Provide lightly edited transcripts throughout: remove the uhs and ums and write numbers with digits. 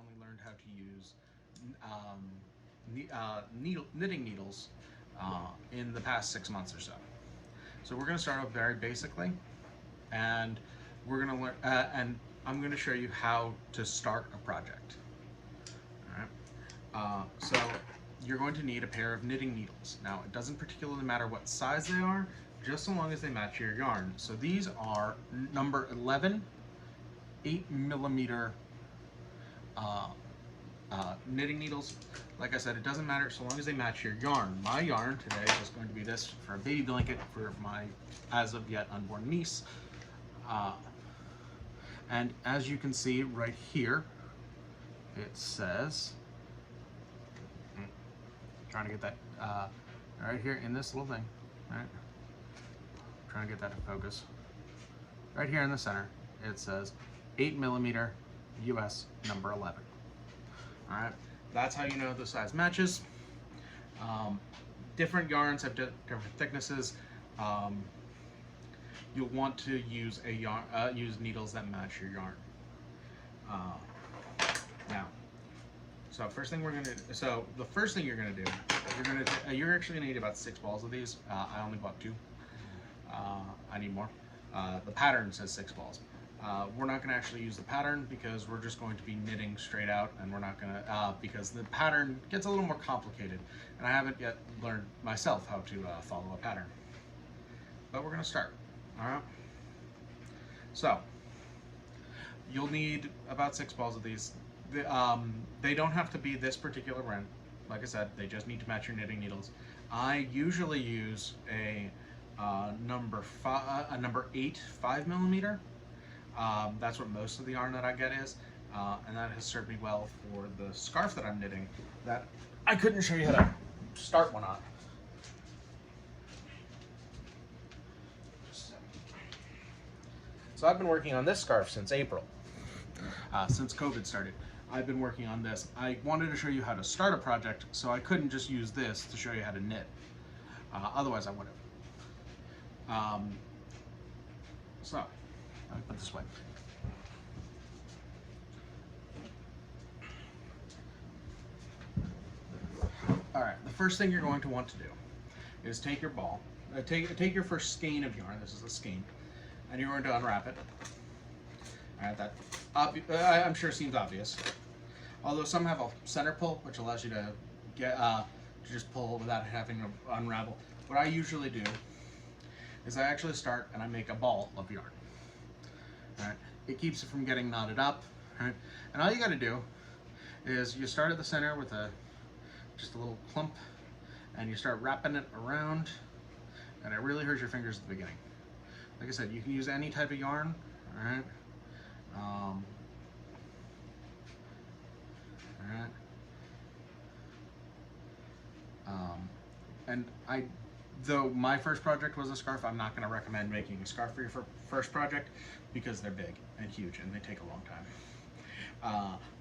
only learned how to use knitting needles in the past 6 months or so. So we're going to start off very basically, and we're going to learn, and I'm going to show you how to start a project. All right. So you're going to need a pair of knitting needles. Now, it doesn't particularly matter what size they are, just so long as they match your yarn. So these are number 11, 8mm knitting needles. Like I said, it doesn't matter so long as they match your yarn. My yarn today is going to be this for a baby blanket for my as of yet unborn niece. And as you can see right here, it says, trying to get that right here in this little thing, right? Trying to get that to focus. Right here in the center, it says 8mm US number 11. All right, that's how you know the size matches. Different yarns have different thicknesses. You'll want to use use needles that match your yarn. Now, so the first thing you're gonna do, you're actually gonna need about 6 balls of these. I only bought 2. I need more. The pattern says 6 balls. We're not gonna actually use the pattern because we're just going to be knitting straight out, and we're not gonna, because the pattern gets a little more complicated, and I haven't yet learned myself how to follow a pattern. But we're gonna start, all right? So, you'll need about 6 balls of these. They don't have to be this particular brand. Like I said, they just need to match your knitting needles. I usually use a number 8 5mm. That's what most of the yarn that I get is, and that has served me well for the scarf that I'm knitting that I couldn't show you how to start one on. So I've been working on this scarf since April, since COVID started. I've been working on this. I wanted to show you how to start a project, so I couldn't just use this to show you how to knit. Otherwise I would have. So, let me put it this way. All right, the first thing you're going to want to do is take your ball, take your first skein of yarn, this is a skein, and you're going to unwrap it. All right, that I'm sure seems obvious. Although some have a center pull, which allows you to get to just pull without having to unravel. What I usually do is I actually start and I make a ball of yarn. All right, it keeps it from getting knotted up. Right, and all you got to do is you start at the center with just a little clump, and you start wrapping it around, and it really hurts your fingers at the beginning. Like I said, you can use any type of yarn. All right. And though my first project was a scarf, I'm not going to recommend making a scarf for your first project because they're big and huge and they take a long time.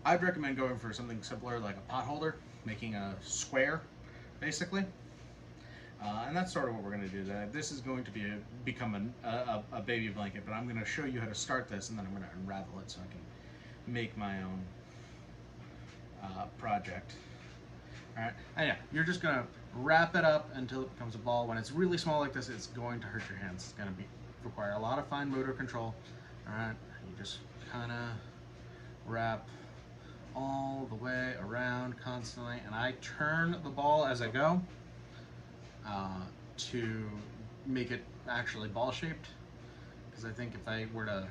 I'd recommend going for something simpler like a pot holder, making a square, basically. And that's sort of what we're going to do. This is going to become a baby blanket, but I'm going to show you how to start this, and then I'm going to unravel it so I can make my own project. All right, and yeah, you're just going to wrap it up until it becomes a ball. When it's really small like this, it's going to hurt your hands. It's going to require a lot of fine motor control. All right, you just kind of wrap all the way around constantly, and I turn the ball as I go to make it actually ball shaped, because I think if I were to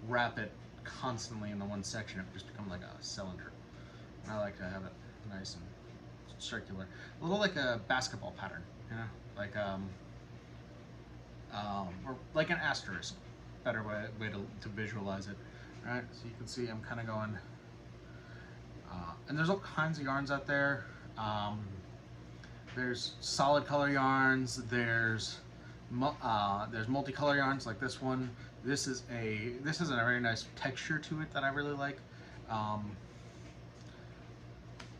wrap it constantly in the one section, it would just become like a cylinder. And I like to have it nice and circular, a little like a basketball pattern, you know, like or like an asterisk, better way to visualize it. All right, so you can see I'm kind of going, and there's all kinds of yarns out there. There's solid color yarns, there's multicolor yarns like this one. This has a very nice texture to it that I really like.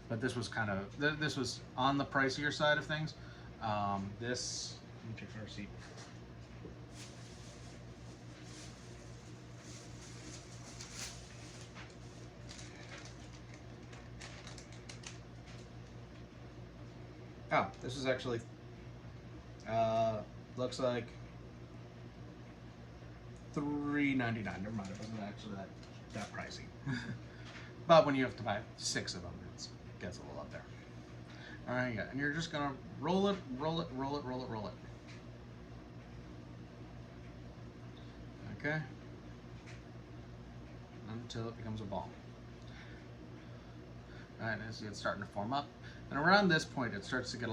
But this was this was on the pricier side of things. Let me check the receipt. Oh, this is actually uh, looks like $3.99. Never mind, it wasn't actually that pricey. But when you have to buy 6 of them, it gets a little up there. All right, yeah, and you're just gonna roll it, roll it, roll it, roll it, roll it. Okay, until it becomes a ball. All right, as it's starting to form up, and around this point, it starts to get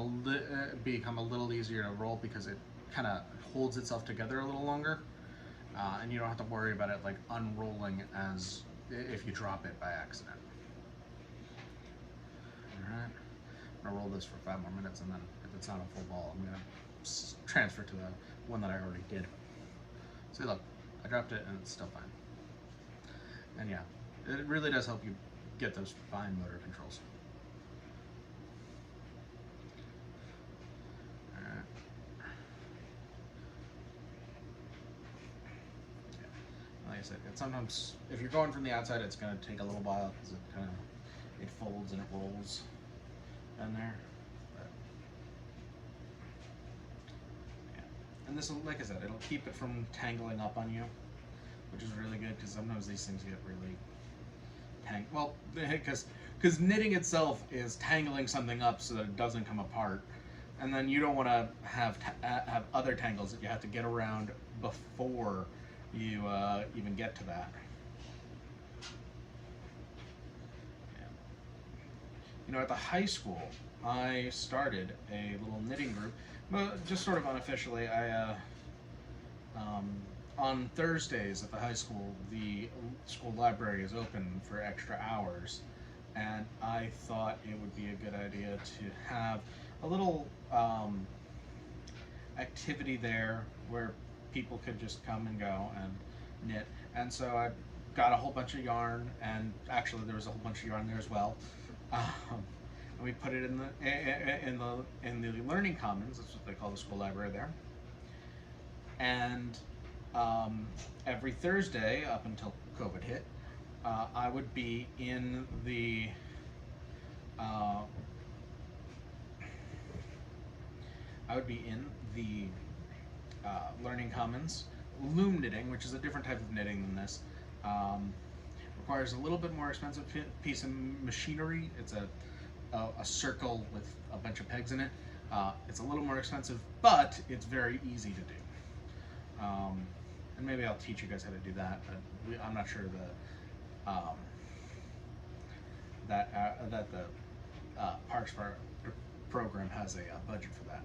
become a little easier to roll because it kind of holds itself together a little longer, and you don't have to worry about it like unrolling as if you drop it by accident. All right, I'm gonna roll this for 5 more minutes, and then if it's not a full ball, I'm gonna transfer to the one that I already did. See, look, I dropped it and it's still fine. And yeah, it really does help you get those fine motor controls. All right. Yeah. Like I said, sometimes if you're going from the outside, it's going to take a little while because it folds and it rolls down there. But, yeah. And this will, like I said, it'll keep it from tangling up on you, which is really good because sometimes these things get really well, because knitting itself is tangling something up so that it doesn't come apart, and then you don't want to have other tangles that you have to get around before you even get to that. Yeah. You know, at the high school, I started a little knitting group, but just sort of unofficially. On Thursdays at the high school, the school library is open for extra hours, and I thought it would be a good idea to have a little activity there where people could just come and go and knit. And so I got a whole bunch of yarn, and actually there was a whole bunch of yarn there as well. And we put it in the Learning Commons. That's what they call the school library there. And every Thursday up until COVID hit, I would be in the Learning Commons loom knitting, which is a different type of knitting than this. Requires a little bit more expensive piece of machinery. It's a circle with a bunch of pegs in it. It's a little more expensive, but it's very easy to do. And maybe I'll teach you guys how to do that, but I'm not sure that the Parks program has a budget for that.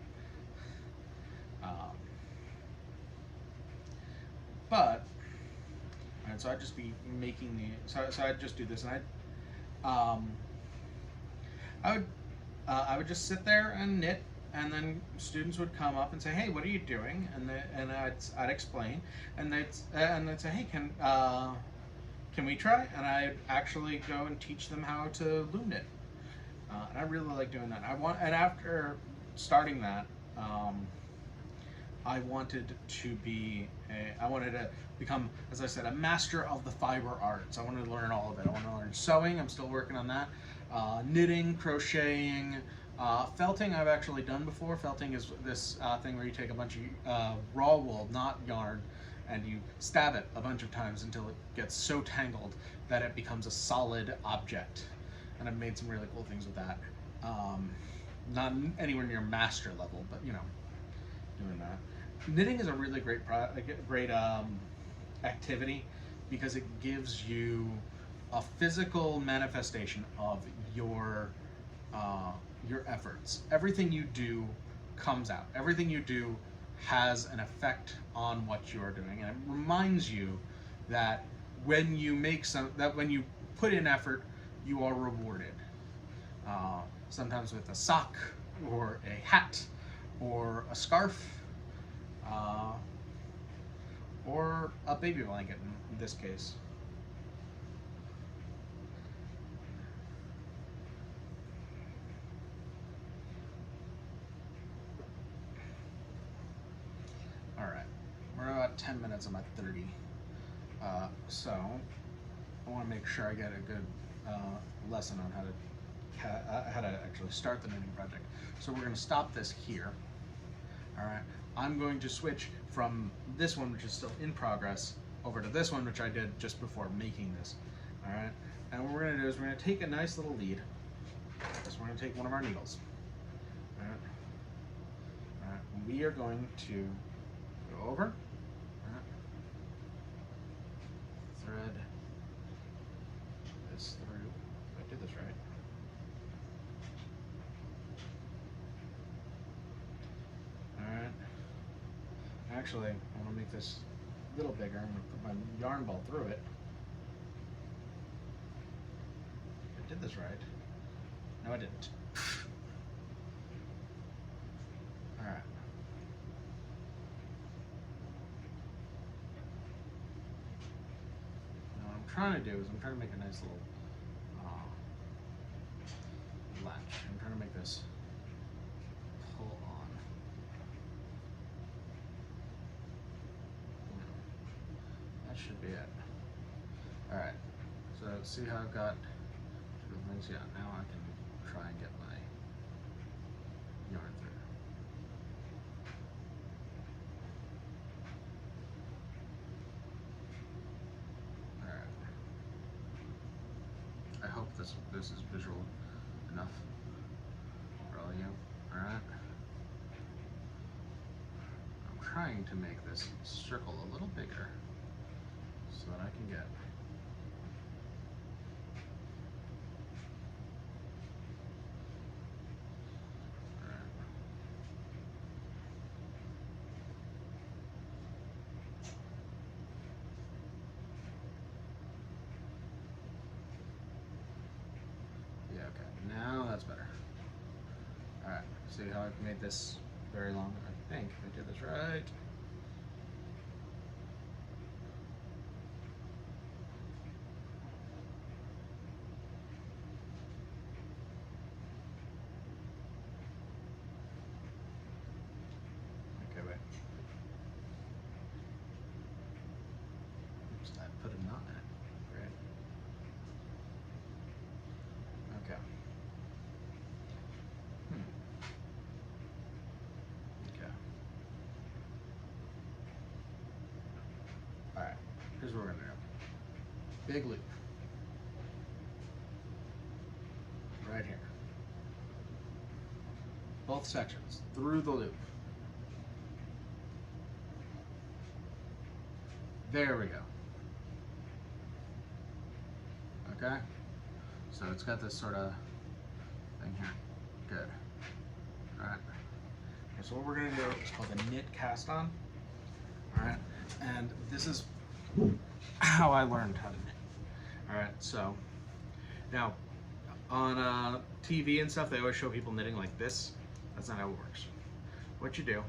But and so I'd just be making so I'd just do this, and I would just sit there and knit, and then students would come up and say, "Hey, what are you doing?" And I'd explain, and they'd say, "Hey, can we try?" And I'd actually go and teach them how to loom knit. And I really like doing that. And after starting that, I wanted to become, as I said, a master of the fiber arts. I wanted to learn all of it. I want to learn sewing. I'm still working on that. Knitting, crocheting, felting I've actually done before. Felting is this thing where you take a bunch of raw wool, not yarn, and you stab it a bunch of times until it gets so tangled that it becomes a solid object. And I've made some really cool things with that. Not anywhere near master level, but you know, doing that. Knitting is a really great activity because it gives you a physical manifestation of your efforts. Everything you do comes out. Everything you do has an effect on what you are doing, and it reminds you that when you put in effort, you are rewarded. Sometimes with a sock, or a hat, or a scarf, or a baby blanket in this case. All right, we're about 10 minutes. I'm at 30. So I want to make sure I get a good lesson on how to how to actually start the knitting project. So we're going to stop this here. All right. I'm going to switch from this one, which is still in progress, over to this one, which I did just before making this. All right. And what we're going to do is we're going to take a nice little lead. So we're going to take one of our needles. All right. All right. We are going to go over. All right. Thread this through. I did this right. Alright. Actually, I want to make this a little bigger. I'm going to put my yarn ball through it. I did this right. No, I didn't. Alright. Now what I'm trying to do is I'm trying to make a nice little latch. I'm trying to make this pull on. That should be it. Alright, so see how I've got two things? Yeah, now I can try and get my yarn through. Alright. I hope this is visual enough for all of you. Alright. I'm trying to make this circle a little bigger so that I can get now that's better. Alright, see how I've made this very long? I think I did this right. Okay, wait. Oops, I put a knot in it. Great. Okay. Okay. Alright, here's what we're gonna do. Big loop. Right here. Both sections, through the loop. There we go. Okay? So it's got this sort of thing here. Good. Alright. Okay, so what we're gonna do is called a knit cast on. Alright, and this is how I learned how to knit. Alright, so now on TV and stuff, they always show people knitting like this. That's not how it works. What you do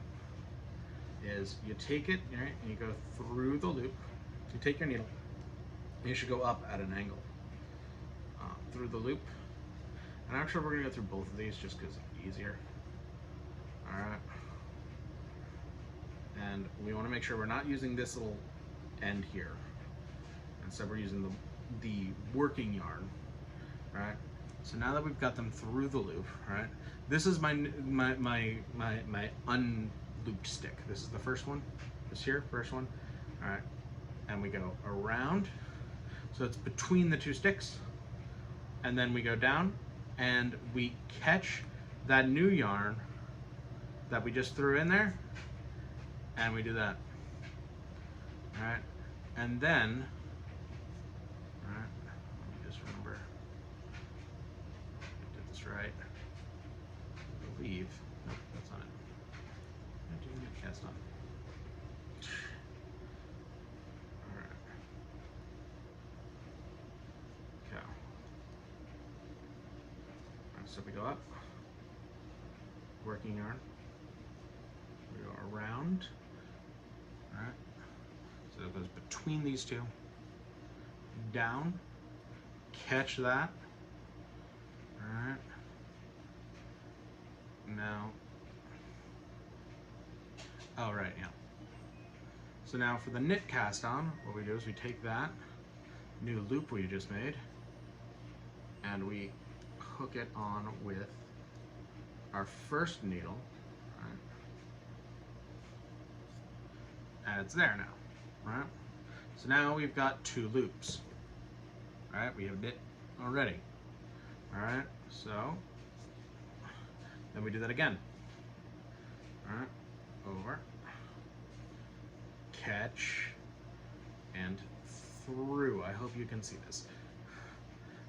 is you take it, right, and you go through the loop. You take your needle, and you should go up at an angle through the loop. And actually, we're gonna go through both of these just because it's easier. All right. And we want to make sure we're not using this little end here. Instead, we're using the working yarn. Right. So now that we've got them through the loop, right? This is my unlooped stick. This is the first one. This here, first one. All right, and we go around. So it's between the two sticks, and then we go down, and we catch that new yarn that we just threw in there, and we do that. All right, and then, all right, let me just remember. Right, I believe. Nope, that's not it. I'm doing it cast on. All right. Okay. All right, so we go up, working yarn. We go around. All right. So it goes between these two. Down. Catch that. All right. Now, oh right, yeah. So now for the knit cast on, what we do is we take that new loop we just made and we hook it on with our first needle, right? And it's there now, right? So now we've got 2 loops, right? We have it already, all right? So then we do that again, all right? Over, catch, and through. I hope you can see this.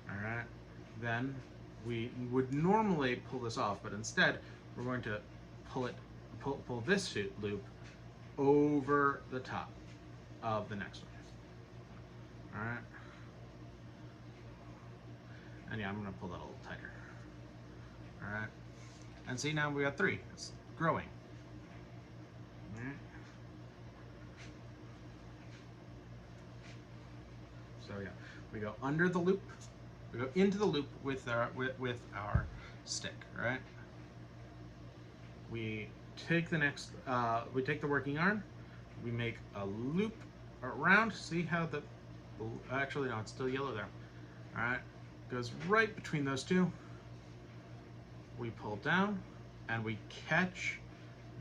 All right, then we would normally pull this off, but instead we're going to pull this loop over the top of the next one. All right, and yeah, I'm gonna pull that a little tighter. All right, and see, now we got 3. It's growing. All right. So yeah, we go under the loop, we go into the loop with our stick, right? We take the working yarn, we make a loop around. See how actually no, it's still yellow there. All right, goes right between those 2. We pull down and we catch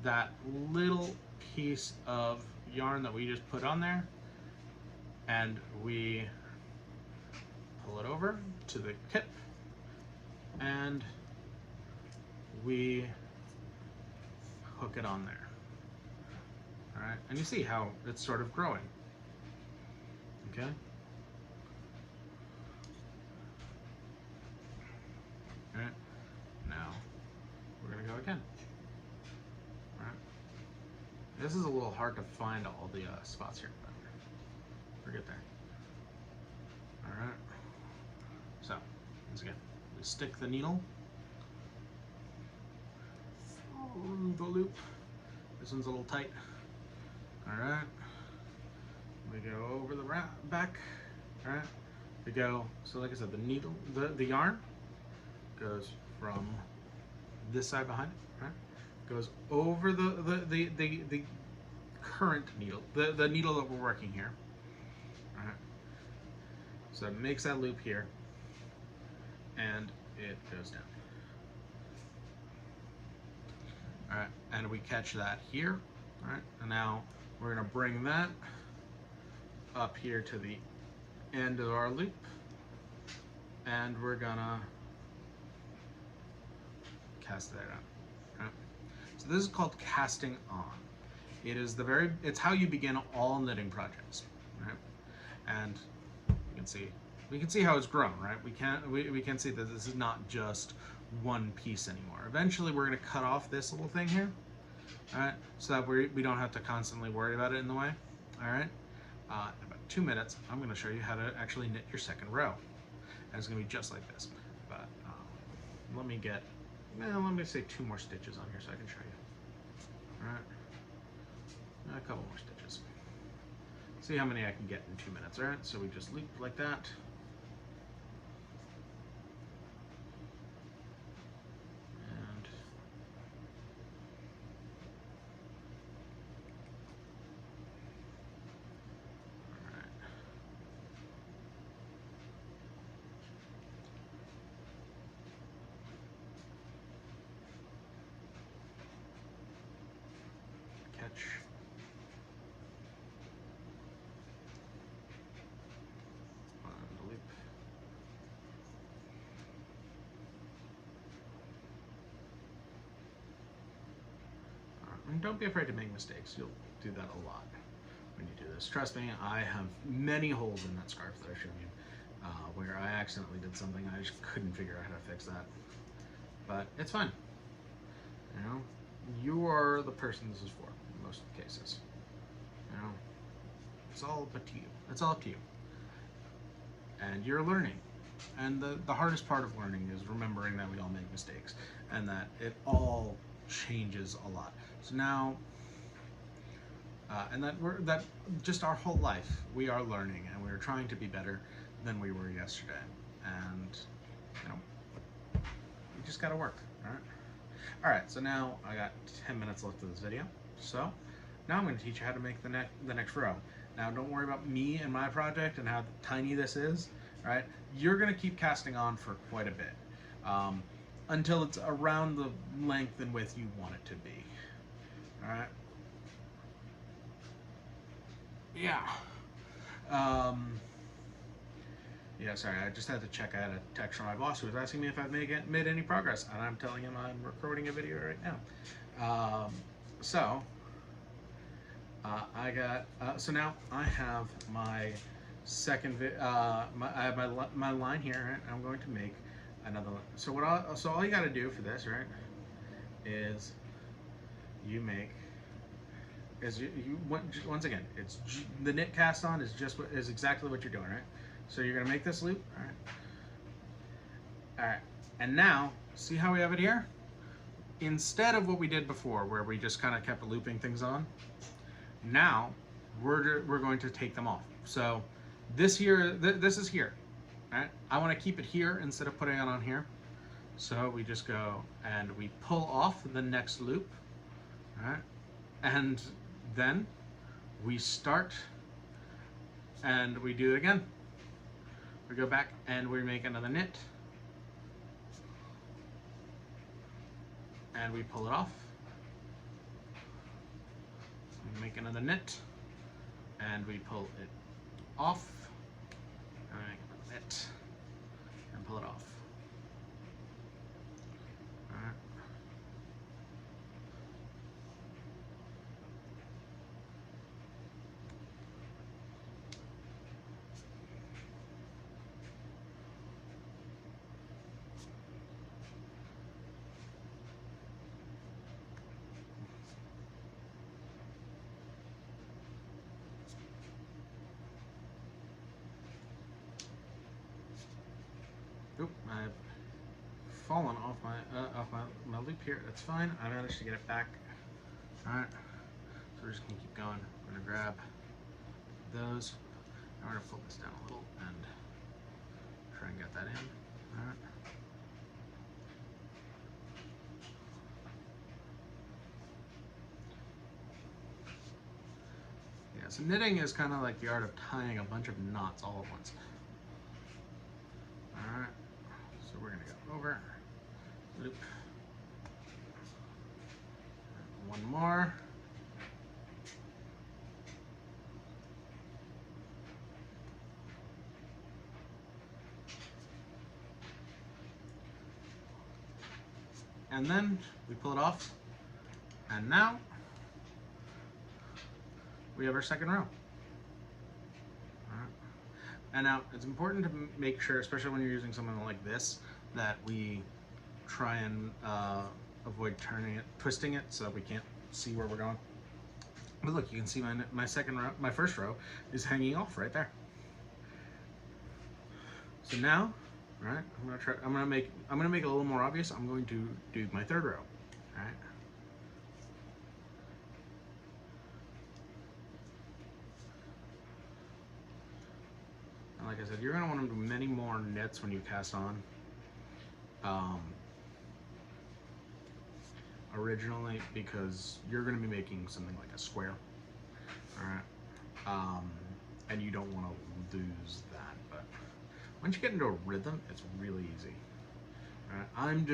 that little piece of yarn that we just put on there, and we pull it over to the tip, and we hook it on there. All right, and you see how it's sort of growing. Okay. All right. Now we're gonna go again. All right. This is a little hard to find all the spots here, but we'll get there. All right. So once again, we stick the needle through the loop. This one's a little tight. All right. We go over the back. All right. We go. So like I said, the needle, the yarn goes from this side behind it. Right. Goes over the current needle, the needle that we're working here. All right. So it makes that loop here, and it goes down. All right, and we catch that here. All right, and now we're gonna bring that up here to the end of our loop, and we're gonna cast that out. All right. So this is called casting on. It's how you begin all knitting projects, right? And we can see how it's grown, right? We can see that this is not just one piece anymore. Eventually we're going to cut off this little thing here, all right, so that we don't have to constantly worry about it in the way. All right, in about 2 minutes I'm going to show you how to actually knit your second row, and it's going to be just like this. But let me say 2 more stitches on here so I can show you. All right, a couple more stitches. See how many I can get in 2 minutes. All right, so we just loop like that. And all right. Catch. And don't be afraid to make mistakes. You'll do that a lot when you do this. Trust me, I have many holes in that scarf that I showed you where I accidentally did something. I just couldn't figure out how to fix that. But it's fine. You know, you are the person this is for in most cases. You know, it's all up to you. It's all up to you. And you're learning. And the hardest part of learning is remembering that we all make mistakes and that it all changes a lot. So now, and that just our whole life, we are learning and we're trying to be better than we were yesterday. And, you know, you just gotta work, all right? All right, so now I got 10 minutes left of this video. So now I'm gonna teach you how to make the next row. Now don't worry about me and my project and how tiny this is, all right? You're gonna keep casting on for quite a bit. um, until it's around the length and width you want it to be. All right. Yeah. Um, yeah, sorry, I just had to check. I had a text from my boss who was asking me if I've made any progress, and I'm telling him I'm recording a video right now. So, so now I have my I have my line here, right? I'm going to make another line. So so all you got to do for this, right, is you make once again, the knit cast on is exactly what you're doing, right? So you're gonna make this loop, all right, and now see how we have it here. Instead of what we did before, where we just kind of kept looping things on, now we're going to take them off. So this is here, right? I want to keep it here instead of putting it on here. So we just go and we pull off the next loop, right? And then we start and we do it again. We go back and we make another knit and we pull it off. We make another knit and we pull it off and make another knit and pull it off. All right. Oop, I've fallen off my loop here. That's fine. I managed to get it back. All right. So we're just gonna keep going. We're gonna grab those. I'm gonna pull this down a little and try and get that in. All right. Yeah. So knitting is kind of like the art of tying a bunch of knots all at once. All right. So we're gonna go over, loop, one more. And then we pull it off, and now we have our second row. And now it's important to make sure, especially when you're using something like this, that we try and avoid twisting it so that we can't see where we're going. But look, you can see my first row is hanging off right there. So now, right, I'm gonna make it a little more obvious. I'm going to do my third row, all right? And like I said, you're gonna want to do many more knits when you cast on. Originally, because you're gonna be making something like a square, all right? And you don't want to lose that, but once you get into a rhythm, it's really easy. I'm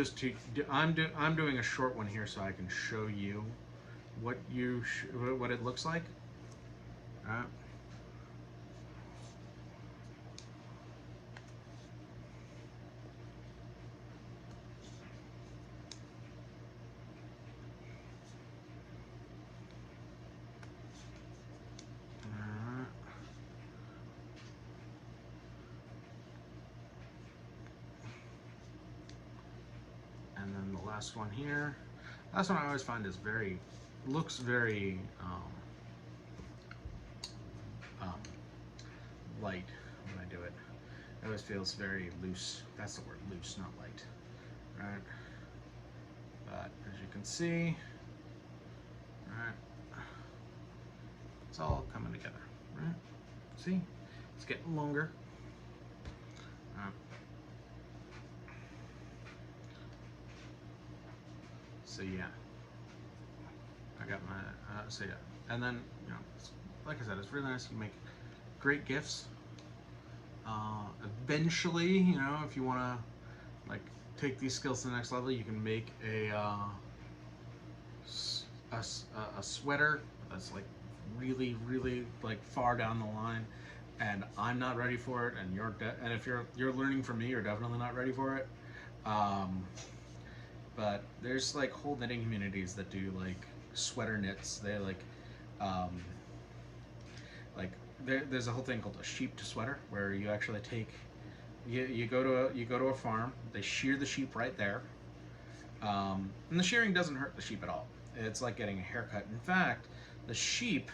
doing a short one here so I can show you what it looks like. And then the last one here. Last one I always find is looks very light when I do it. It always feels very loose. That's the word, loose, not light. Right? But as you can see, right, it's all coming together. Right? See? It's getting longer. So yeah, I got my, so yeah. And then, you know, like I said, it's really nice. You make great gifts. Eventually, you know, if you want to, like, take these skills to the next level, you can make a sweater that's like really like far down the line, and I'm not ready for it, and and if you're learning from me, you're definitely not ready for it. But there's like whole knitting communities that do like sweater knits. They um, like there's a whole thing called a sheep to sweater, where you actually take you go to a farm, they shear the sheep right there, and the shearing doesn't hurt the sheep at all. It's like getting a haircut. In fact, the sheep,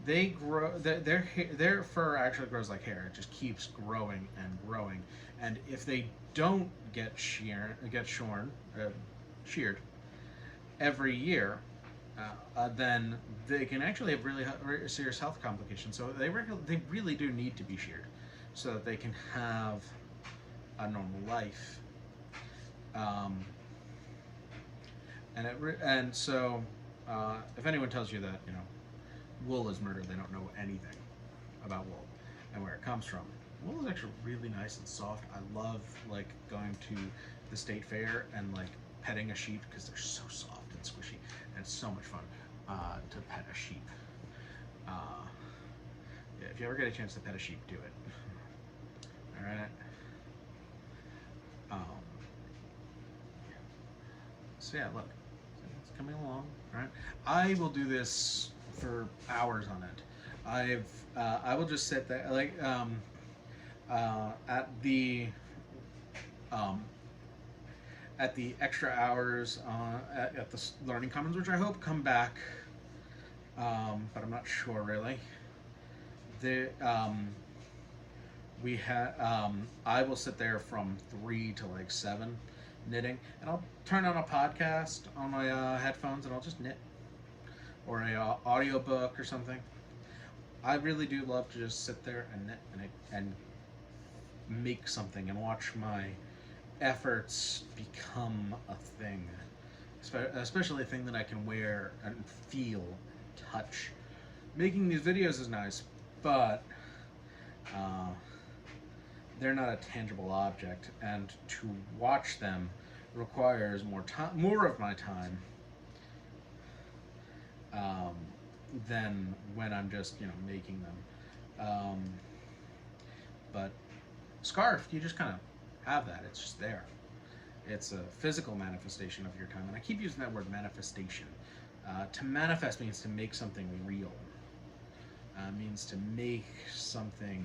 they grow their fur actually grows like hair. It just keeps growing and growing. And if they don't get sheared every year, then they can actually have really serious health complications. So they really do need to be sheared so that they can have a normal life. And so if anyone tells you that wool is murder, they don't know anything about wool and where it comes from. Wool is actually really nice and soft. I love like going to the state fair and like petting a sheep because they're so soft and squishy, and it's so much fun to pet a sheep. Yeah, if you ever get a chance to pet a sheep, do it. All right. So yeah, look, it's coming along. Right. I will do this for hours on it. I will just sit there like at the extra hours at the Learning Commons, which I hope come back, but I'm not sure really. I will sit there from 3 to like 7 knitting, and I'll turn on a podcast on my headphones and I'll just knit, or a audio book or something. I really do love to just sit there and knit and make something and watch my efforts become a thing, especially a thing that I can wear and feel, touch. Making these videos is nice, but they're not a tangible object, and to watch them requires more of my time than when I'm just making them. But scarf, you just kind of have that. It's just there. It's a physical manifestation of your time, and I keep using that word manifestation. To manifest means to make something real. Means to make something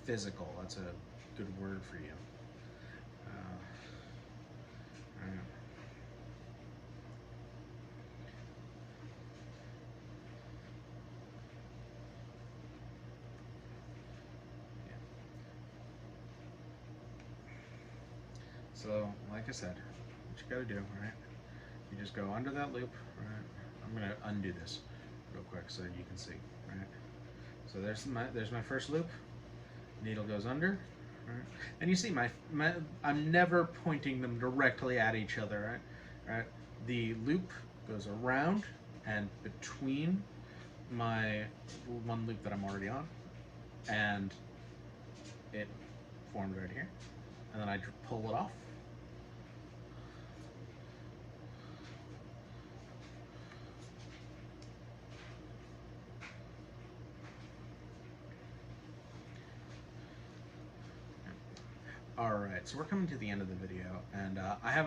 physical. That's a good word for you. So, like I said, what you gotta do, right? You just go under that loop, right? I'm gonna undo this real quick so you can see, right? So there's my first loop. Needle goes under, right? And you see I'm never pointing them directly at each other, right? Right? The loop goes around and between my one loop that I'm already on, and it formed right here, and then I pull it off. Alright, so we're coming to the end of the video, and I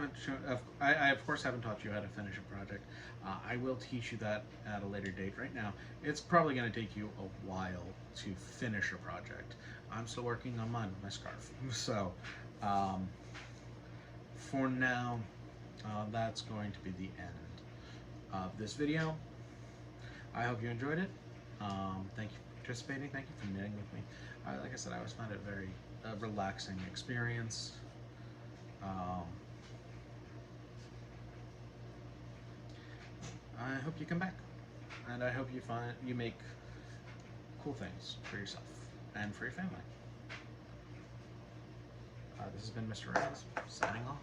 of course haven't taught you how to finish a project. I will teach you that at a later date. Right now, it's probably going to take you a while to finish a project. I'm still working on mine with my scarf. So, for now, that's going to be the end of this video. I hope you enjoyed it. Thank you for participating. Thank you for knitting with me. Like I said, I always find it very relaxing experience. I hope you come back, and I hope you make cool things for yourself and for your family. This has been Mr. Reynolds, signing off.